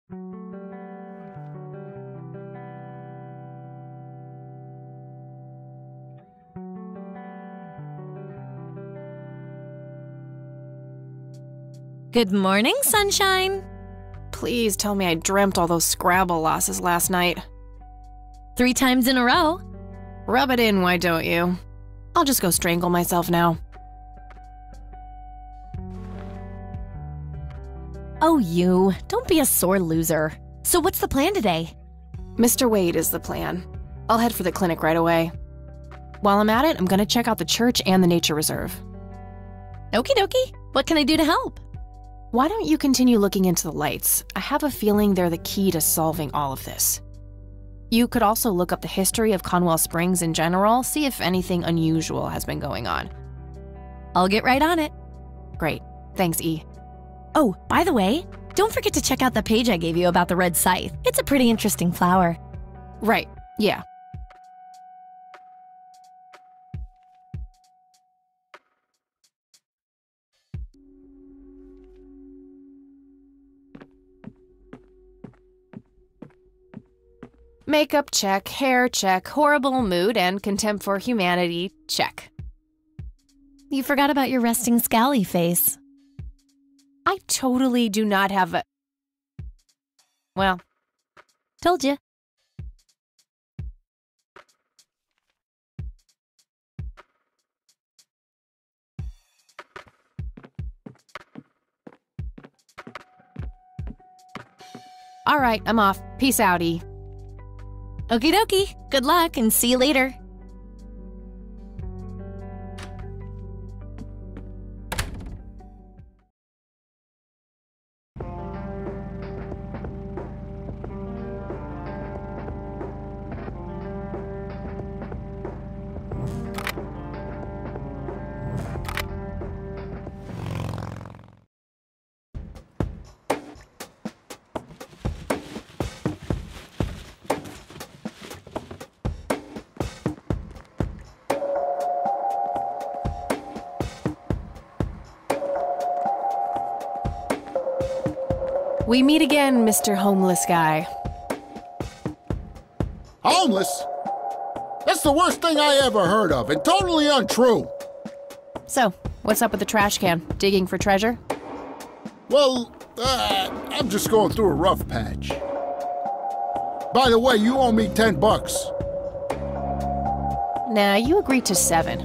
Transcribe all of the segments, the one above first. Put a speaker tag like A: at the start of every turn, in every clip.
A: Good morning, sunshine.
B: Please tell me I dreamt all those Scrabble losses last night.
A: 3 times in a row.
B: Rub it in, why don't you? I'll just go strangle myself now.
A: Oh, you. Don't be a sore loser. So what's the plan today?
B: Mr. Wade is the plan. I'll head for the clinic right away. While I'm at it, I'm gonna check out the church and the nature reserve.
A: Okie dokie. What can I do to help?
B: Why don't you continue looking into the lights? I have a feeling they're the key to solving all of this. You could also look up the history of Conwell Springs in general, see if anything unusual has been going on.
A: I'll get right on it.
B: Great. Thanks, E.
A: Oh, by the way, don't forget to check out the page I gave you about the red scythe. It's a pretty interesting flower.
B: Right. Yeah. Makeup check, hair check, horrible mood and contempt for humanity check.
A: You forgot about your resting scally face.
B: I totally do not have a... Well,
A: told you.
B: All right, I'm off. Peace out, E.
A: Okie dokie. Good luck and see you later.
B: We meet again, Mr. Homeless Guy.
C: Homeless? That's the worst thing I ever heard of, and totally untrue.
B: So, what's up with the trash can? Digging for treasure?
C: Well, I'm just going through a rough patch. By the way, you owe me $10.
B: Nah, you agreed to 7.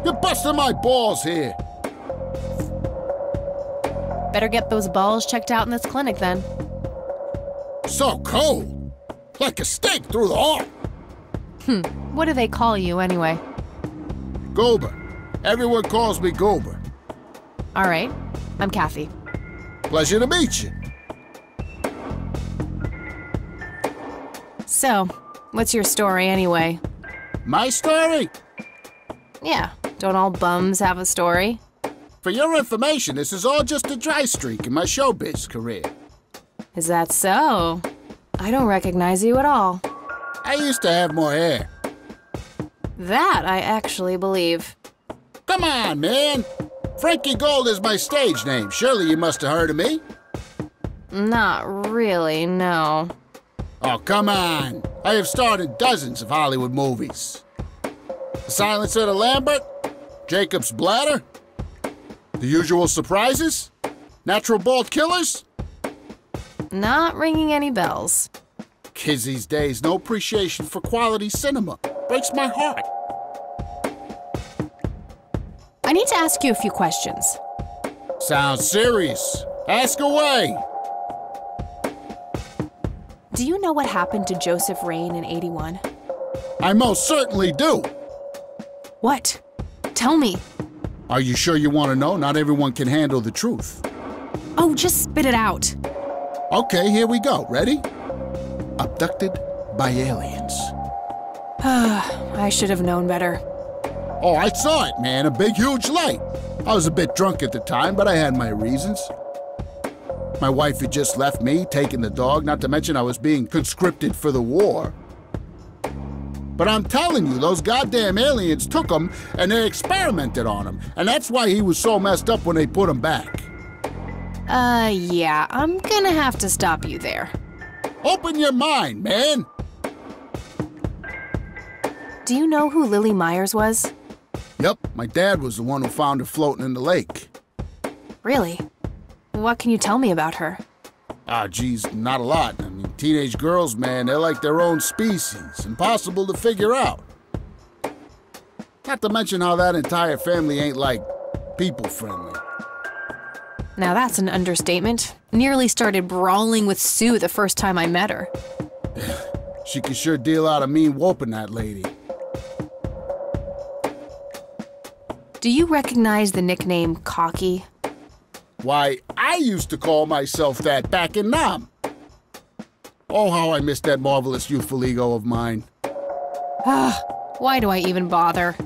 C: You're busting my balls here.
B: Better get those balls checked out in this clinic, then.
C: So cold. Like a stake through the heart.
B: What do they call you, anyway?
C: Goober. Everyone calls me Goober.
B: All right. I'm Kathy.
C: Pleasure to meet you.
B: So, what's your story, anyway?
C: My story?
B: Yeah, don't all bums have a story?
C: For your information, this is all just a dry streak in my showbiz career.
B: Is that so? I don't recognize you at all.
C: I used to have more hair.
B: That I actually believe.
C: Come on, man. Frankie Gold is my stage name. Surely you must have heard of me.
B: Not really, no.
C: Oh, come on. I have starred in dozens of Hollywood movies. The Silencer of the Lambert, Jacob's Bladder, The Usual Surprises, Natural Bald Killers.
B: Not ringing any bells.
C: Kids these days, no appreciation for quality cinema. Breaks my heart.
B: I need to ask you a few questions.
C: Sounds serious. Ask away.
B: Do you know what happened to Joseph Rain in '81?
C: I most certainly do.
B: What? Tell me.
C: Are you sure you want to know? Not everyone can handle the truth.
B: Oh, just spit it out.
C: Okay, here we go. Ready? Abducted by aliens.
B: I should have known better.
C: Oh, I saw it, man. A big, huge light. I was a bit drunk at the time, but I had my reasons. My wife had just left me, taken the dog, not to mention I was being conscripted for the war. But I'm telling you, those goddamn aliens took him and they experimented on him. And that's why he was so messed up when they put him back.
B: Yeah, I'm gonna have to stop you there.
C: Open your mind, man!
B: Do you know who Lily Myers was?
C: Yep, my dad was the one who found her floating in the lake.
B: Really? What can you tell me about her?
C: Ah, geez, not a lot. I mean, teenage girls, man, they're like their own species. Impossible to figure out. Not to mention how that entire family ain't, like, people-friendly.
B: Now that's an understatement. Nearly started brawling with Sue the first time I met her.
C: She could sure deal out a mean whooping, that lady.
B: Do you recognize the nickname Cocky?
C: Why, I used to call myself that back in Nam. Oh, how I missed that marvelous youthful ego of mine.
B: Why do I even bother?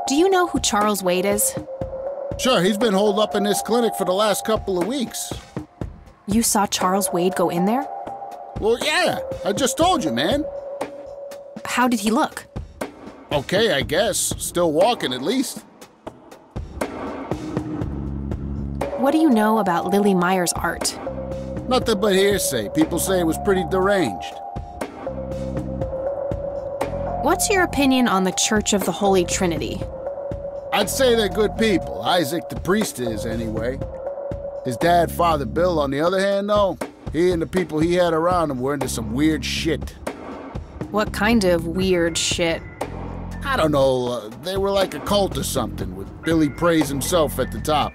B: Do you know who Charles Wade is?
C: Sure, he's been holed up in this clinic for the last couple of weeks.
B: You saw Charles Wade go in there?
C: Well, yeah, I just told you, man.
B: How did he look?
C: Okay, I guess. Still walking, at least.
B: What do you know about Lily Myers' art?
C: Nothing but hearsay. People say it was pretty deranged.
B: What's your opinion on the Church of the Holy Trinity?
C: I'd say they're good people. Isaac the priest is, anyway. His dad, Father Bill, on the other hand, though, he and the people he had around him were into some weird shit.
B: What kind of weird shit?
C: I don't know, they were like a cult or something, with Billy Praise himself at the top.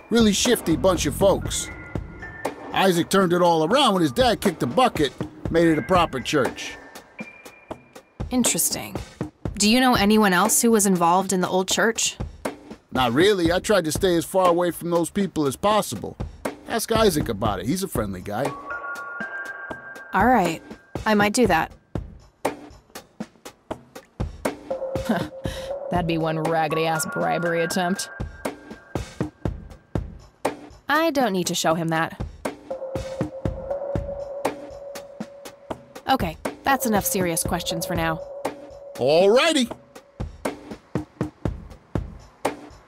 C: Really shifty bunch of folks. Isaac turned it all around when his dad kicked the bucket, made it a proper church.
B: Interesting. Do you know anyone else who was involved in the old church?
C: Not really. I tried to stay as far away from those people as possible. Ask Isaac about it. He's a friendly guy.
B: All right. I might do that.
D: That'd be one raggedy-ass bribery attempt.
B: I don't need to show him that. Okay, that's enough serious questions for now.
C: Alrighty.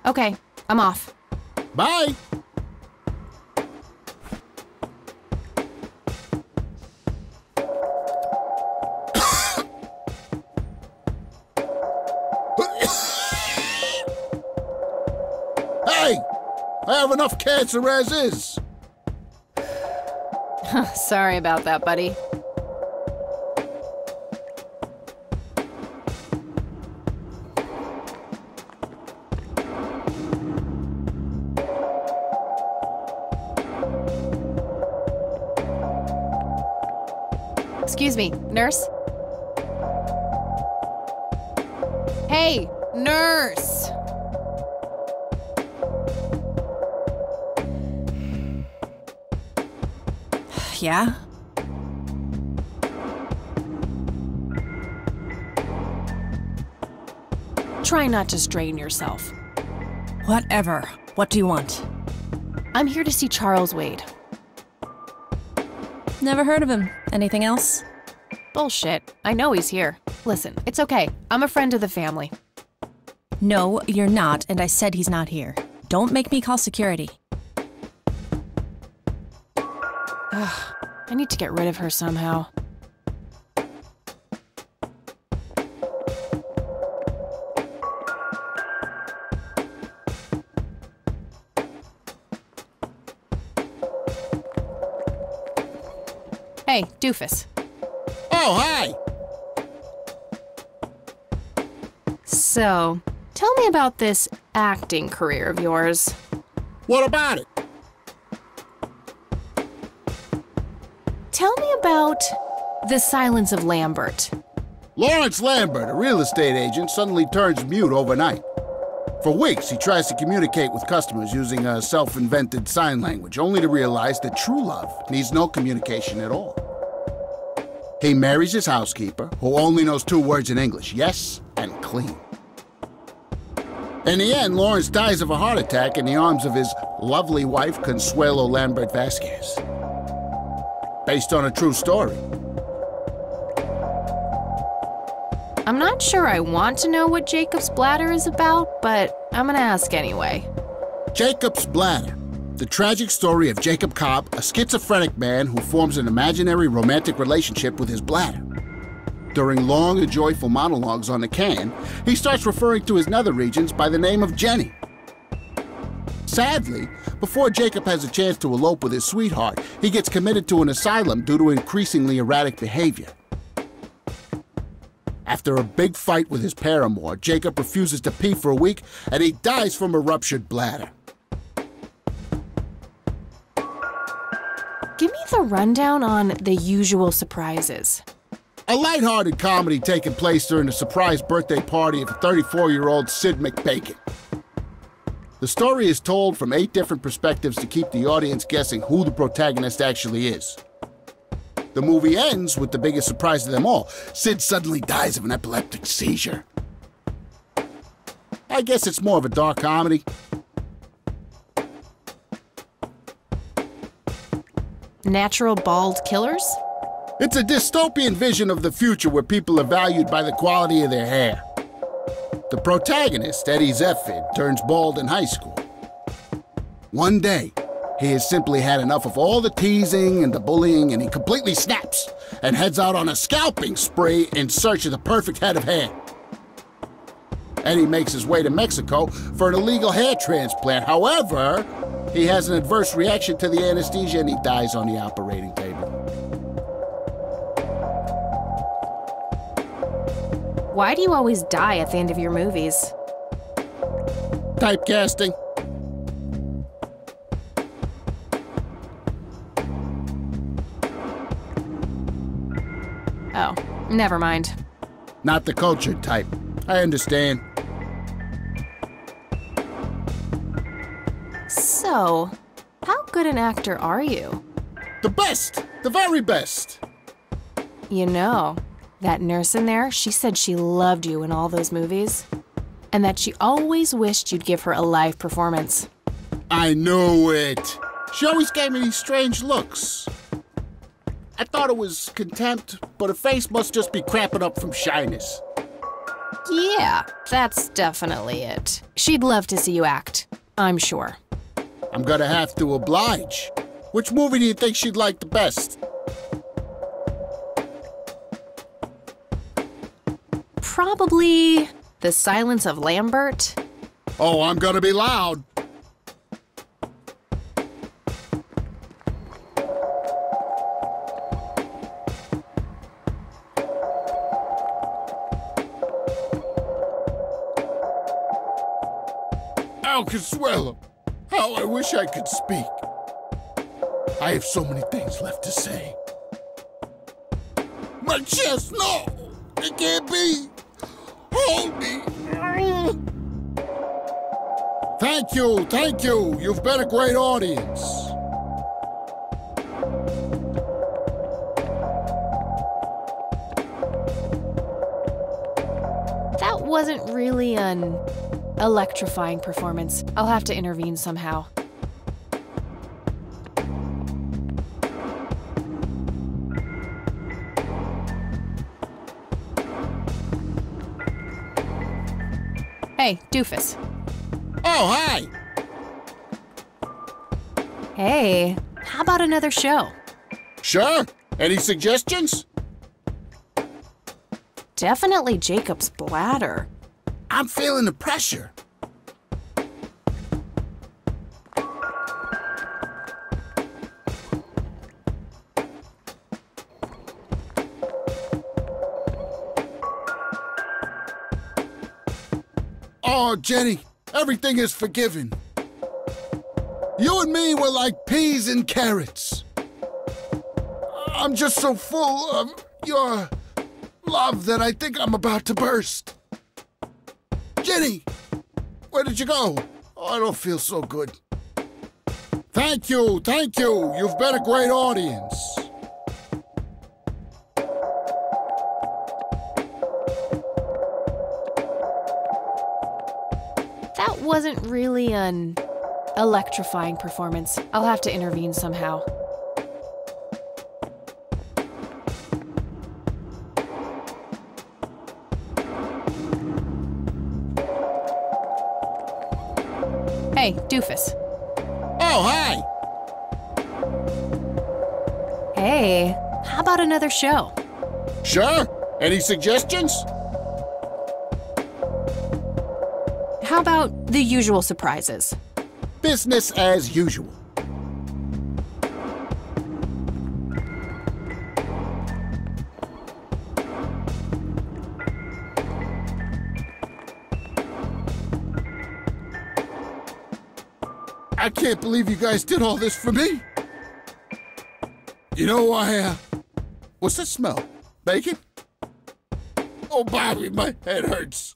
B: Okay, I'm off.
C: Bye. Hey! I have enough cancer as is.
B: Sorry about that, buddy. Excuse me, nurse? Hey, nurse! Yeah? Try not to strain yourself.
D: Whatever. What do you want?
B: I'm here to see Charles Wade.
D: Never heard of him. Anything else?
B: Bullshit. I know he's here. Listen, it's okay. I'm a friend of the family.
D: No, you're not, and I said he's not here. Don't make me call security.
B: Ugh, I need to get rid of her somehow. Hey, doofus.
C: Oh, hi.
B: So, tell me about this acting career of yours.
C: What about it?
B: Tell me about The Silence of Lambert.
C: Lawrence Lambert, a real estate agent, suddenly turns mute overnight. For weeks, he tries to communicate with customers using a self-invented sign language, only to realize that true love needs no communication at all. He marries his housekeeper, who only knows 2 words in English, yes and clean. In the end, Lawrence dies of a heart attack in the arms of his lovely wife, Consuelo Lambert Vasquez. Based on a true story.
B: I'm not sure I want to know what Jacob's bladder is about, but I'm gonna ask anyway.
C: Jacob's Bladder. The tragic story of Jacob Cobb, a schizophrenic man who forms an imaginary romantic relationship with his bladder. During long and joyful monologues on the can, he starts referring to his nether regions by the name of Jenny. Sadly, before Jacob has a chance to elope with his sweetheart, he gets committed to an asylum due to increasingly erratic behavior. After a big fight with his paramour, Jacob refuses to pee for a week, and he dies from a ruptured bladder.
B: Give me the rundown on The Usual Surprises.
C: A lighthearted comedy taking place during the surprise birthday party of 34-year-old Sid McBacon. The story is told from 8 different perspectives to keep the audience guessing who the protagonist actually is. The movie ends with the biggest surprise of them all. Sid suddenly dies of an epileptic seizure. I guess it's more of a dark comedy.
B: Natural Bald Killers?
C: It's a dystopian vision of the future where people are valued by the quality of their hair. The protagonist, Eddie Zephyr, turns bald in high school. One day, he has simply had enough of all the teasing and the bullying, and he completely snaps and heads out on a scalping spree in search of the perfect head of hair. Eddie makes his way to Mexico for an illegal hair transplant. However, he has an adverse reaction to the anesthesia and he dies on the operating table.
B: Why do you always die at the end of your movies?
C: Typecasting.
B: Oh, never mind.
C: Not the cultured type. I understand.
B: So, how good an actor are you?
C: The best! The very best!
B: You know, that nurse in there, she said she loved you in all those movies, and that she always wished you'd give her a live performance.
C: I knew it! She always gave me these strange looks. I thought it was contempt, but her face must just be cramping up from shyness.
B: Yeah, that's definitely it. She'd love to see you act, I'm sure.
C: I'm gonna have to oblige. Which movie do you think she'd like the best?
B: Probably The Silence of Lambert.
C: Oh, I'm gonna be loud. Al Consuelo, how I wish I could speak. I have so many things left to say. My chest, no! It can't be! Hold me! Thank you! You've been a great audience.
B: That wasn't really an electrifying performance. I'll have to intervene somehow. Hey, doofus.
C: Oh, hi!
B: Hey, how about another show?
C: Sure. Any suggestions?
B: Definitely Jacob's Bladder.
C: I'm feeling the pressure. Oh, Jenny, everything is forgiven. You and me were like peas and carrots. I'm just so full of your love that I think I'm about to burst. Jenny, where did you go? Oh, I don't feel so good. Thank you. You've been a great audience.
B: That wasn't really an electrifying performance. I'll have to intervene somehow. Hey, doofus.
C: Oh, hi!
B: Hey, how about another show?
C: Sure. Any suggestions?
B: How about the usual surprises?
C: Business as usual. I can't believe you guys did all this for me. You know, what's that smell? Bacon? Oh, Bobby, my head hurts.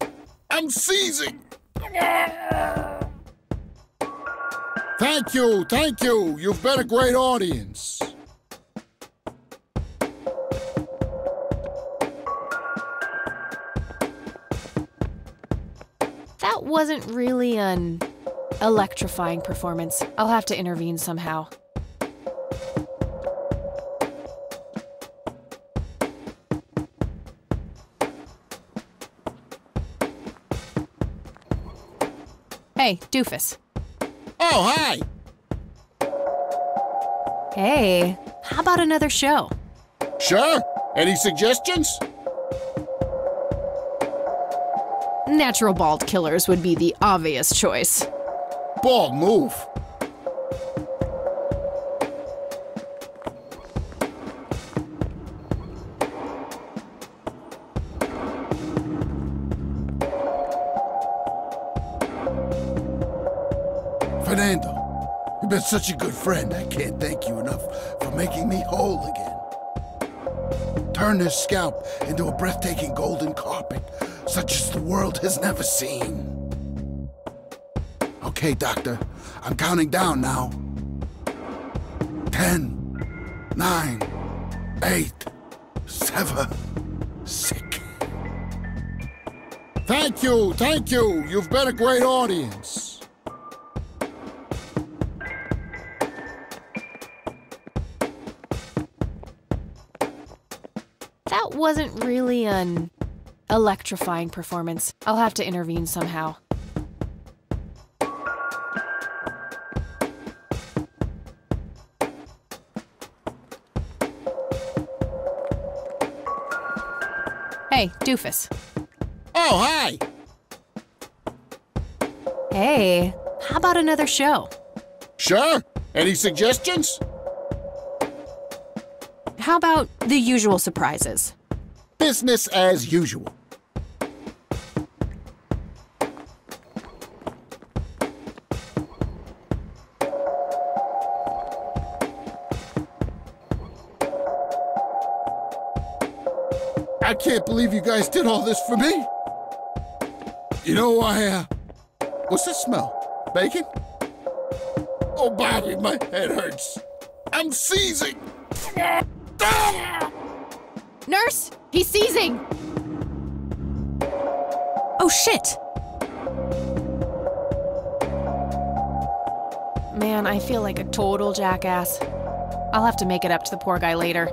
C: I'm seizing. Thank you. You've been a great audience.
B: That wasn't really an electrifying performance. I'll have to intervene somehow. Hey, doofus.
C: Oh, hi!
B: Hey, how about another show?
C: Sure. Any suggestions?
B: Natural bald killers would be the obvious choice.
C: Bald move. Fernando, you've been such a good friend. I can't thank you enough for making me whole again. Turn this scalp into a breathtaking golden carpet, such as the world has never seen. Okay, Doctor, I'm counting down now. 10, 9, 8, 7, 6. Thank you. You've been a great audience.
B: That wasn't really an electrifying performance. I'll have to intervene somehow. Hey, doofus.
C: Oh, hi!
B: Hey, how about another show?
C: Sure. Any suggestions?
B: How about the usual surprises?
C: Business as usual. I can't believe you guys did all this for me. You know, what's that smell? Bacon? Oh, Bobby, my head hurts. I'm seizing.
B: Nurse, he's seizing!
D: Oh, shit!
B: Man, I feel like a total jackass. I'll have to make it up to the poor guy later.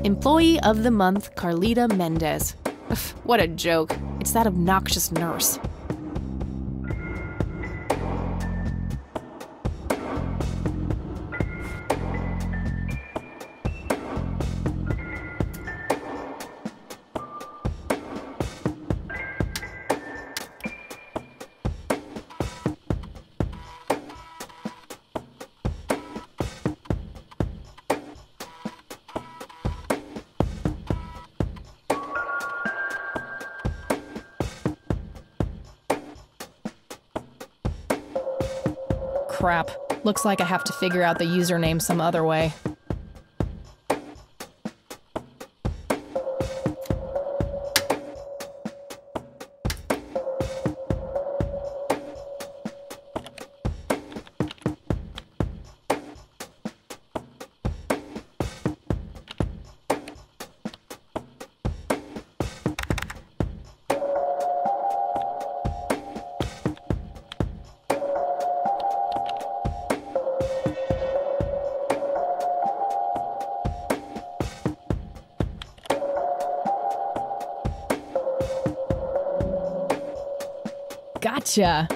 B: Employee of the Month, Carlita Mendez. Ugh, what a joke. It's that obnoxious nurse.
E: Crap. Looks like I have to figure out the username some other way. Gotcha.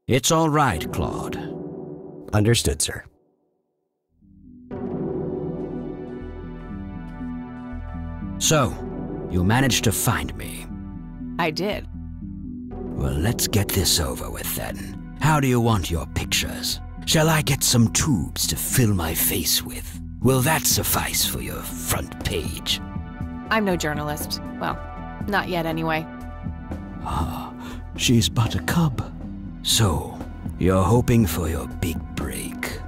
F: It's all right, Claude.
G: Understood, sir.
F: So, you managed to find me.
B: I did.
F: Well, let's get this over with then. How do you want your pictures? Shall I get some tubes to fill my face with? Will that suffice for your front page?
B: I'm no journalist. Well, not yet anyway.
F: Ah, she's but a cub. So, you're hoping for your big break.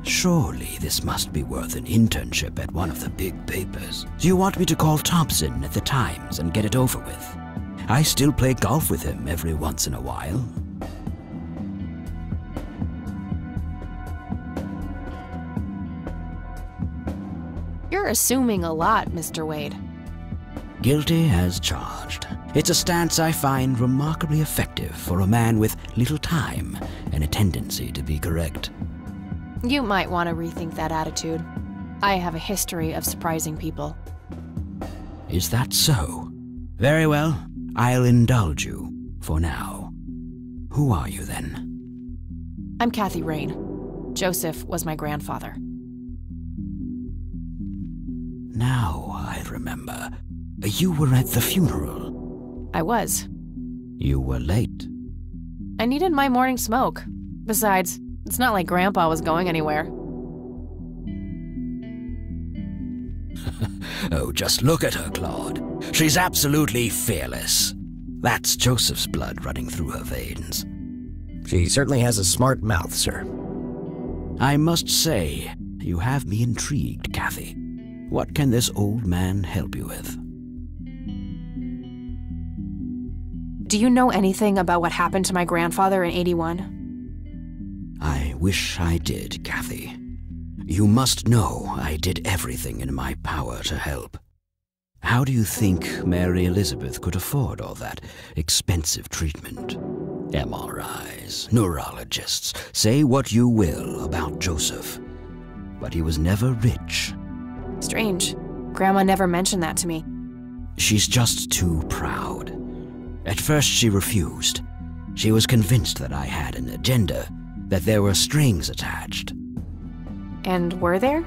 F: Surely this must be worth an internship at one of the big papers. Do you want me to call Thompson at the Times and get it over with? I still play golf with him every once in a while.
B: You're assuming a lot, Mr. Wade.
F: Guilty as charged. It's a stance I find remarkably effective for a man with little time and a tendency to be correct.
B: You might want to rethink that attitude. I have a history of surprising people.
F: Is that so? Very well, I'll indulge you for now. Who are you then?
B: I'm Kathy Rain. Joseph was my grandfather.
F: Now I remember. You were at the funeral.
B: I was.
F: You were late.
B: I needed my morning smoke. Besides, it's not like Grandpa was going anywhere.
F: Oh, just look at her, Claude. She's absolutely fearless. That's Joseph's blood running through her veins.
G: She certainly has a smart mouth, sir.
F: I must say, you have me intrigued, Kathy. What can this old man help you with?
B: Do you know anything about what happened to my grandfather in '81?
F: I wish I did, Kathy. You must know I did everything in my power to help. How do you think Mary Elizabeth could afford all that expensive treatment? MRIs, neurologists, say what you will about Joseph. But he was never rich.
B: Strange. Grandma never mentioned that to me.
F: She's just too proud. At first she refused. She was convinced that I had an agenda, that there were strings attached.
B: And were there?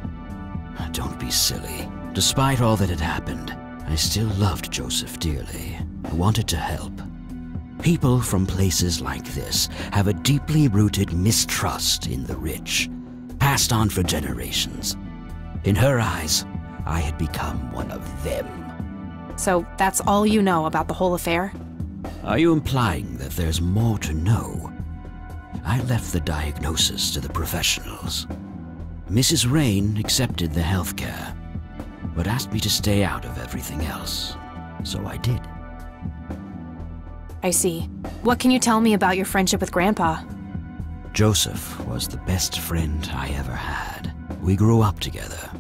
F: Don't be silly. Despite all that had happened, I still loved Joseph dearly. I wanted to help. People from places like this have a deeply rooted mistrust in the rich, passed on for generations. In her eyes, I had become one of them.
B: So that's all you know about the whole affair?
F: Are you implying that there's more to know? I left the diagnosis to the professionals. Mrs. Rain accepted the health care, but asked me to stay out of everything else. So I did.
B: I see. What can you tell me about your friendship with Grandpa?
F: Joseph was the best friend I ever had. We grew up together,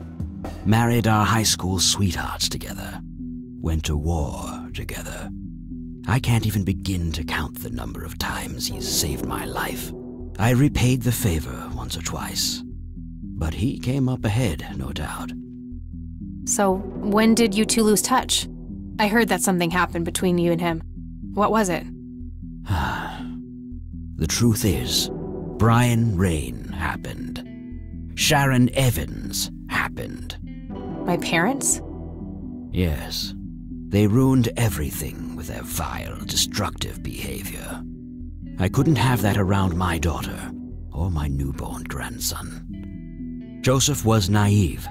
F: married our high school sweethearts together, went to war together. I can't even begin to count the number of times he's saved my life. I repaid the favor once or twice, but he came up ahead, no doubt.
B: So, when did you two lose touch? I heard that something happened between you and him. What was it?
F: The truth is, Brian Rain happened. Sharon Evans happened.
B: My parents?
F: Yes. They ruined everything with their vile, destructive behavior. I couldn't have that around my daughter or my newborn grandson. Joseph was naive.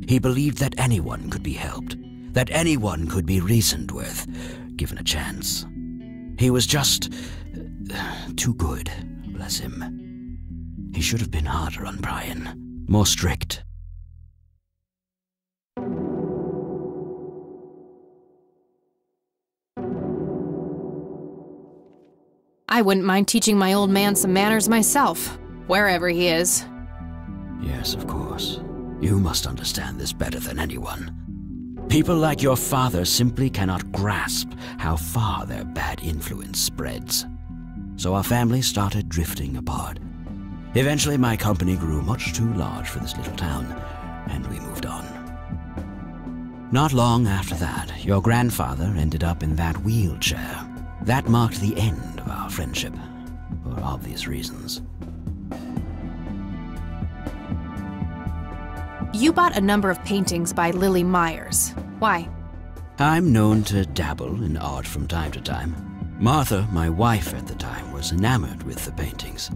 F: He believed that anyone could be helped, that anyone could be reasoned with, given a chance. He was just too good, bless him. He should have been harder on Brian, more strict.
B: I wouldn't mind teaching my old man some manners myself. wherever he is.
F: Yes, of course. You must understand this better than anyone. People like your father simply cannot grasp how far their bad influence spreads. So our family started drifting apart. Eventually, my company grew much too large for this little town, and we moved on. Not long after that, your grandfather ended up in that wheelchair. That marked the end of our friendship, for obvious reasons.
B: You bought a number of paintings by Lily Myers. Why?
F: I'm known to dabble in art from time to time. Martha, my wife at the time, was enamored with the paintings.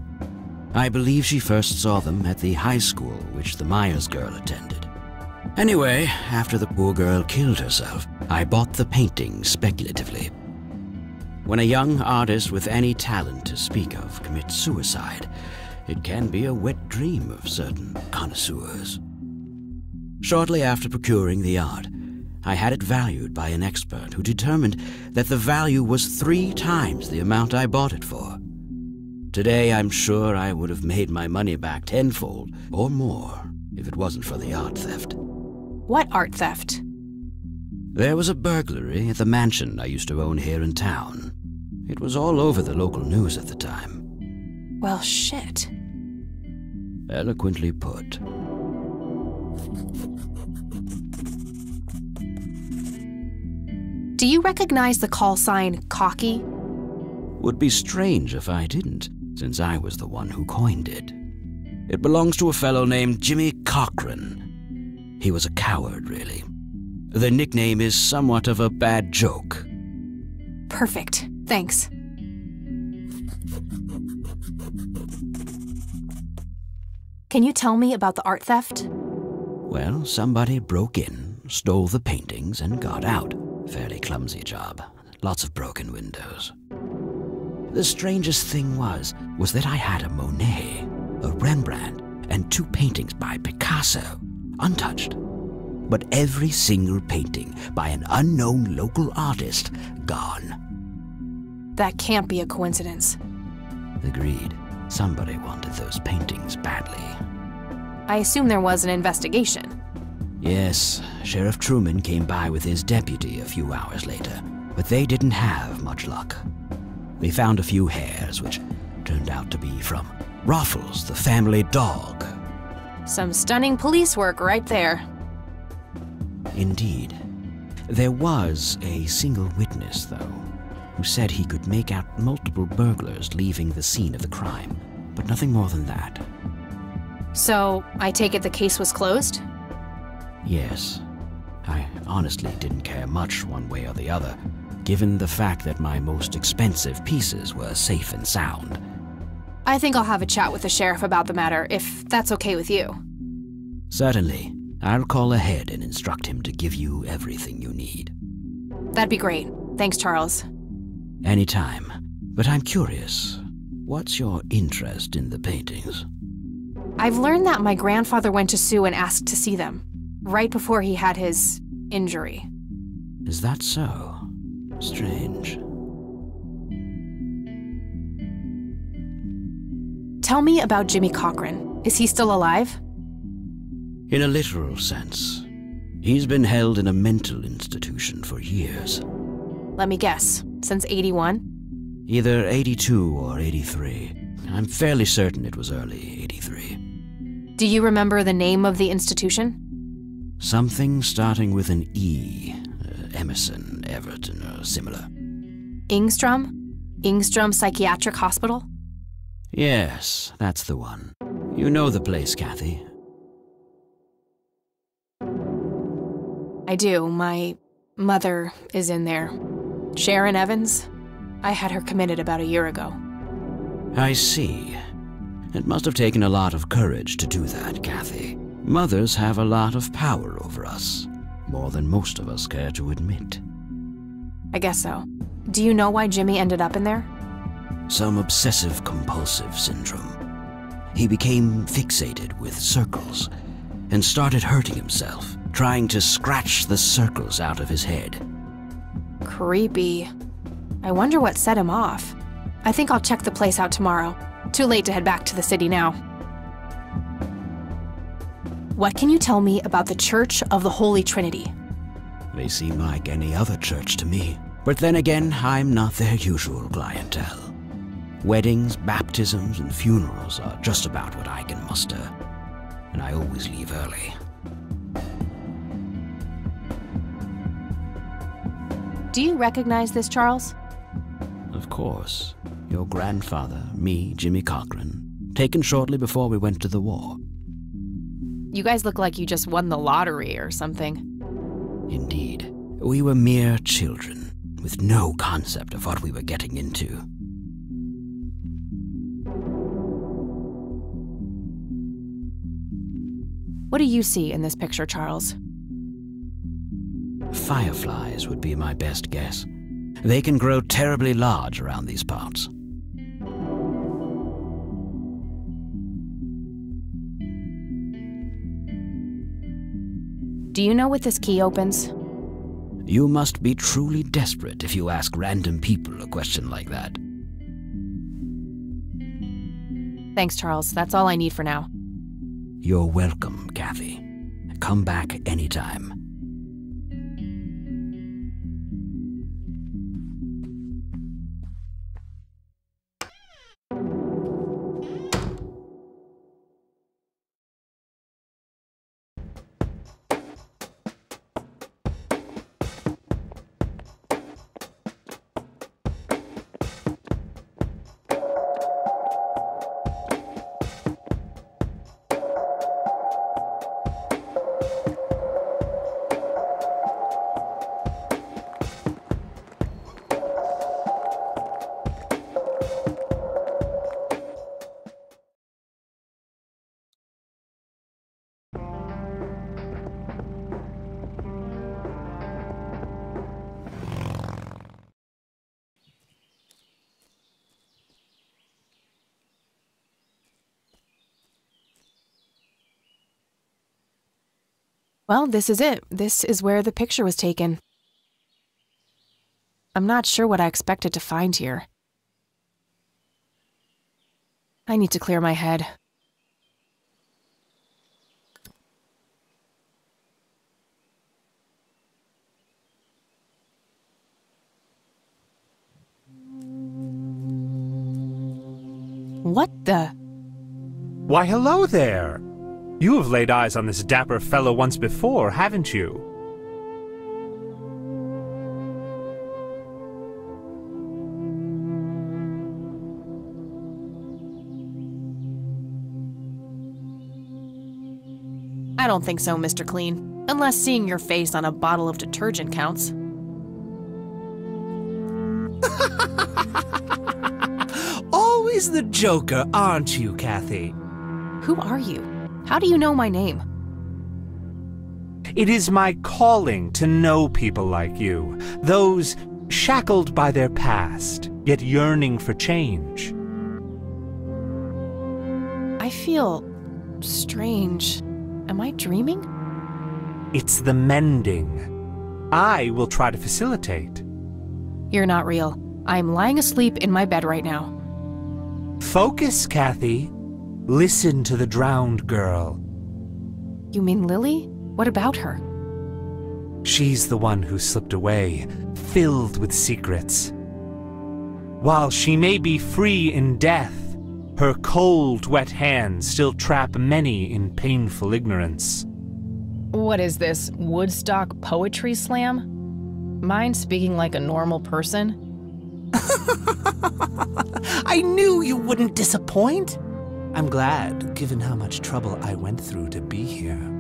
F: I believe she first saw them at the high school which the Myers girl attended. Anyway, after the poor girl killed herself, I bought the paintings speculatively. When a young artist with any talent to speak of commits suicide, it can be a wet dream of certain connoisseurs. Shortly after procuring the art, I had it valued by an expert who determined that the value was 3 times the amount I bought it for. Today, I'm sure I would have made my money back tenfold or more if it wasn't for the art theft.
B: What art theft?
F: There was a burglary at the mansion I used to own here in town. It was all over the local news at the time.
B: Well, shit.
F: Eloquently put.
B: Do you recognize the call sign Cocky?
F: Would be strange if I didn't, since I was the one who coined it. It belongs to a fellow named Jimmy Cochran. He was a coward, really. The nickname is somewhat of a bad joke.
B: Perfect. Thanks. Can you tell me about the art theft?
F: Well, somebody broke in, stole the paintings, and got out. Fairly clumsy job. Lots of broken windows. The strangest thing was that I had a Monet, a Rembrandt, and 2 paintings by Picasso, untouched. But every single painting by an unknown local artist, gone.
B: That can't be a coincidence.
F: Agreed. Somebody wanted those paintings badly.
B: I assume there was an investigation.
F: Yes, Sheriff Truman came by with his deputy a few hours later, but they didn't have much luck. They found a few hairs, which turned out to be from Ruffles, the family dog.
B: Some stunning police work right there.
F: Indeed. There was a single witness, though, who said he could make out multiple burglars leaving the scene of the crime, but nothing more than that.
B: So, I take it the case was closed?
F: Yes. I honestly didn't care much one way or the other, given the fact that my most expensive pieces were safe and sound.
B: I think I'll have a chat with the sheriff about the matter, if that's okay with you.
F: Certainly. I'll call ahead and instruct him to give you everything you need.
B: That'd be great. Thanks, Charles.
F: Anytime. But I'm curious, what's your interest in the paintings?
B: I've learned that my grandfather went to Sue and asked to see them, right before he had his injury.
F: Is that so? Strange.
B: Tell me about Jimmy Cochran. Is he still alive?
F: In a literal sense. He's been held in a mental institution for years.
B: Let me guess, since 81?
F: Either 82 or 83. I'm fairly certain it was early 83.
B: Do you remember the name of the institution?
F: Something starting with an E. Emerson, Everton, or similar.
B: Ingstrom? Ingstrom Psychiatric Hospital?
F: Yes, that's the one. You know the place, Kathy.
B: I do. My mother is in there. Sharon Evans? I had her committed about a year ago.
F: I see. It must have taken a lot of courage to do that, Kathy. Mothers have a lot of power over us, more than most of us care to admit.
B: I guess so. Do you know why Jimmy ended up in there?
F: Some obsessive-compulsive syndrome. He became fixated with circles and started hurting himself, trying to scratch the circles out of his head.
B: Creepy. I wonder what set him off. I think I'll check the place out tomorrow. Too late to head back to the city now. What can you tell me about the Church of the Holy Trinity?
F: They seem like any other church to me. But then again, I'm not their usual clientele. Weddings, baptisms, and funerals are just about what I can muster. And I always leave early.
B: Do you recognize this, Charles?
F: Of course. Your grandfather, me, Jimmy Cochran, taken shortly before we went to the war.
B: You guys look like you just won the lottery or something.
F: Indeed. We were mere children, with no concept of what we were getting into.
B: What do you see in this picture, Charles?
F: Fireflies would be my best guess. They can grow terribly large around these parts.
B: Do you know what this key opens?
F: You must be truly desperate if you ask random people a question like that.
B: Thanks, Charles. That's all I need for now.
F: You're welcome, Kathy. Come back anytime.
B: Well, this is it. This is where the picture was taken. I'm not sure what I expected to find here. I need to clear my head. What the?
H: Why, hello there! You have laid eyes on this dapper fellow once before, haven't you?
B: I don't think so, Mr. Clean. Unless seeing your face on a bottle of detergent counts.
H: Always the joker, aren't you, Kathy?
B: Who are you? How do you know my name?
H: It is my calling to know people like you, those shackled by their past, yet yearning for change.
B: I feel strange. Am I dreaming?
H: It's the mending. I will try to facilitate.
B: You're not real. I'm lying asleep in my bed right now.
H: Focus, Kathy. Listen to the drowned girl.
B: You mean Lily? What about her?
H: She's the one who slipped away, filled with secrets. While she may be free in death, her cold, wet hands still trap many in painful ignorance.
E: What is this, Woodstock Poetry Slam? Mind speaking like a normal person?
H: I knew you wouldn't disappoint. I'm glad, given how much trouble I went through to be here.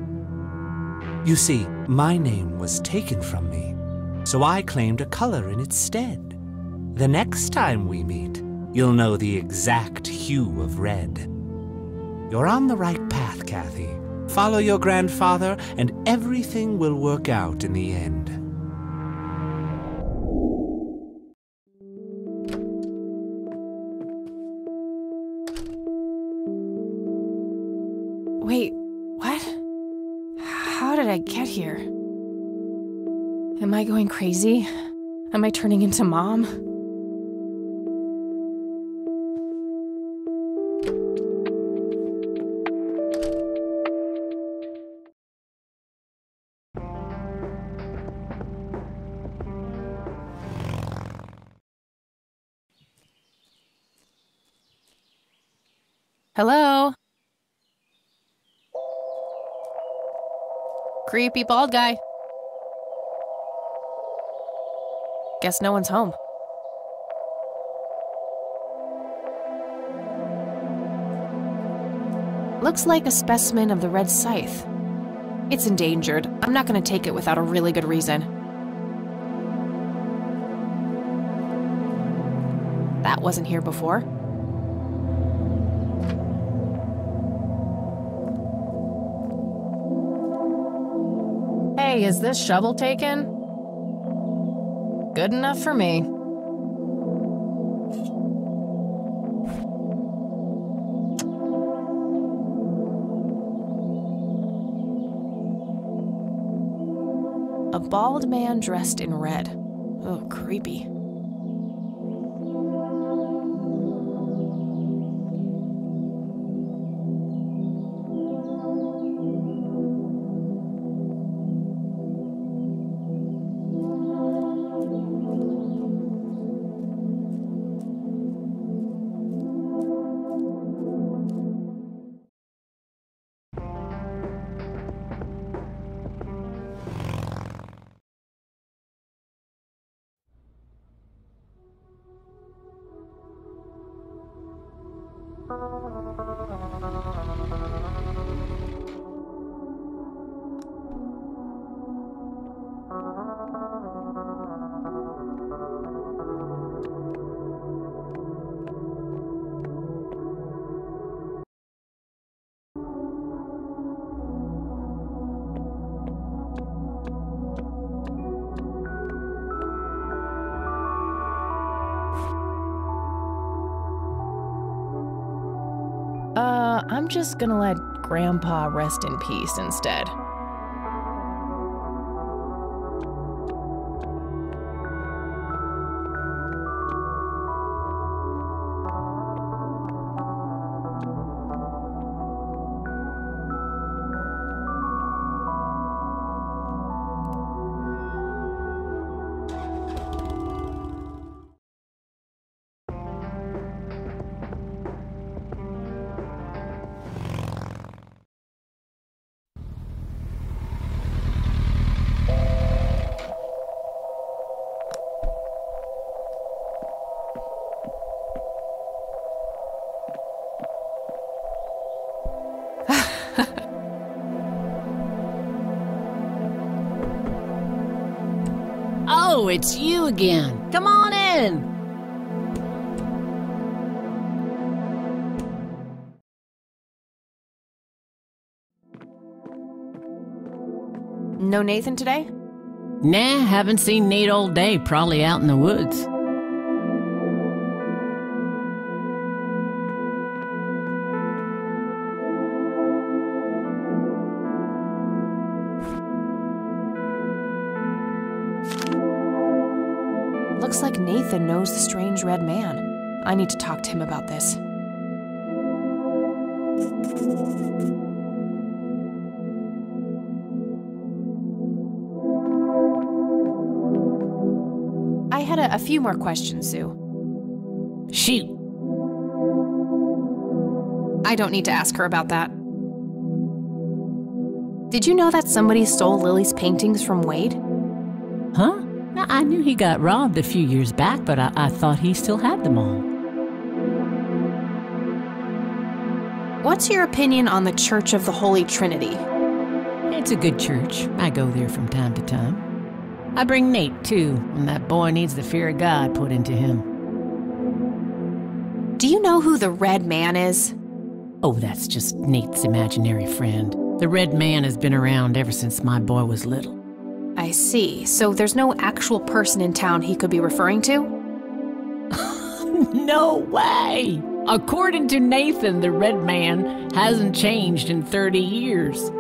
H: You see, my name was taken from me, so I claimed a color in its stead. The next time we meet, you'll know the exact hue of red. You're on the right path, Kathy. Follow your grandfather, and everything will work out in the end.
B: Wait, what? How did I get here? Am I going crazy? Am I turning into Mom? Hello? Creepy bald guy. Guess no one's home. Looks like a specimen of the red scythe. It's endangered. I'm not gonna take it without a really good reason. That wasn't here before.
E: Hey, is this shovel taken? Good enough for me.
B: A bald man dressed in red. Oh, creepy.
E: I'm just gonna let Grandpa rest in peace instead.
I: Oh, it's you again. Come on in.
B: No Nathan today?
I: Nah, haven't seen Nate all day. Probably out in the woods.
B: Looks like Nathan knows the strange red man. I need to talk to him about this. I had a few more questions, Sue.
I: Shoot.
B: I don't need to ask her about that. Did you know that somebody stole Lily's paintings from Wade?
I: Huh? I knew he got robbed a few years back, but I thought he still had them all.
B: What's your opinion on the Church of the Holy Trinity?
I: It's a good church. I go there from time to time. I bring Nate, too, when that boy needs the fear of God put into him.
B: Do you know who the Red Man is?
I: Oh, that's just Nate's imaginary friend. The Red Man has been around ever since my boy was little.
B: I see. So there's no actual person in town he could be referring to?
I: No way! According to Nathan, the Red Man hasn't changed in 30 years.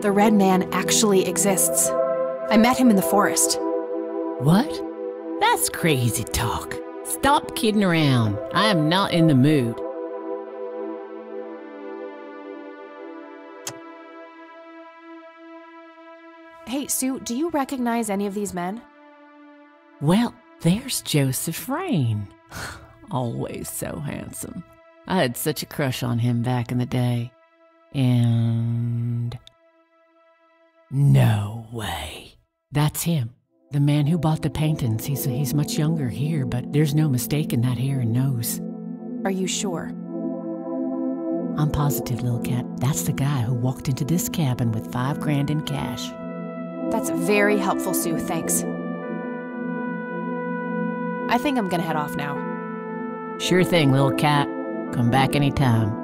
B: The Red Man actually exists. I met him in the forest.
I: What? That's crazy talk. Stop kidding around. I am not in the mood.
B: Hey, Sue, do you recognize any of these men?
I: Well, there's Joseph Rain. Always so handsome. I had such a crush on him back in the day. And... no way. That's him. The man who bought the paintings. He's much younger here, but there's no mistaking that hair and nose.
B: Are you sure?
I: I'm positive, little cat. That's the guy who walked into this cabin with $5,000 in cash.
B: That's very helpful, Sue. Thanks. I think I'm gonna head off now.
I: Sure thing, little cat. Come back anytime.